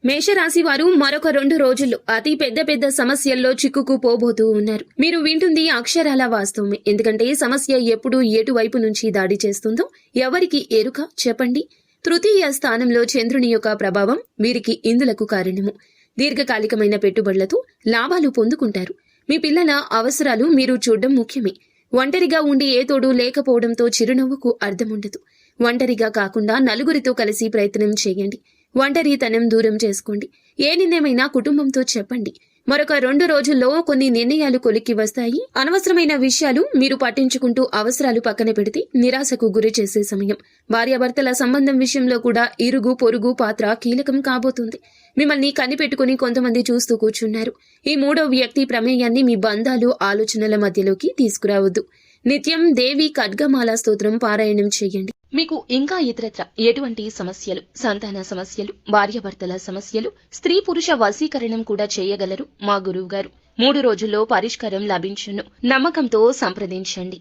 మేషరాశి వారు మరొక 2 రోజుల్లో అతి పెద్ద సమస్యల్లో చిక్కుకుపోబోతూ ఉన్నారు. మీరు వింటుంది అక్షరాల వాస్తవమే. ఎందుకంటే సమస్య ఎప్పుడు ఎటువైపు నుంచి దాడి చేస్తుందో ఎవరికి ఎరుక చెప్పండి. తృతీయ స్థానంలో చంద్రుని యొక్క ప్రభావం వీరికి ఇందులకు కారణము. దీర్ఘకాలికమైన పెట్టుబడులతో లాభాలు పొందుకుంటారు. మీ పిల్లల అవసరాలు మీరు చూడడం ముఖ్యమే. ఒంటరిగా ఉండి ఏ తోడు లేకపోవడంతో చిరునవ్వుకు అర్థముండదు. ఒంటరిగా కాకుండా నలుగురితో కలిసి ప్రయత్నం చేయండి. ఒంటరితనం దూరం చేసుకోండి. ఏ నిర్ణయమైనా కుటుంబంతో చెప్పండి. మరొక 2 రోజుల్లో కొన్ని నిర్ణయాలు కొలిక్కి వస్తాయి. అనవసరమైన విషయాలు మీరు పట్టించుకుంటూ అవసరాలు పక్కన పెడితే నిరాశకు గురి చేసే సమయం. భార్యాభర్తల సంబంధం విషయంలో కూడా ఇరుగు పొరుగు పాత్ర కీలకం కాబోతుంది. మిమ్మల్ని కనిపెట్టుకుని కొంతమంది చూస్తూ కూర్చున్నారు. ఈ మూడో వ్యక్తి ప్రమేయాన్ని మీ బంధాలు ఆలోచనల మధ్యలోకి తీసుకురావద్దు. నిత్యం దేవి ఖడ్గమాల స్తోత్రం పారాయణం చేయండి. మీకు ఇంకా ఇతరత్ర ఎటువంటి సమస్యలు, సంతాన సమస్యలు, భార్యాభర్తల సమస్యలు, స్త్రీ పురుష వశీకరణం కూడా చేయగలరు మా గురువు గారు. 3 రోజుల్లో పరిష్కారం లభించును. నమ్మకంతో సంప్రదించండి.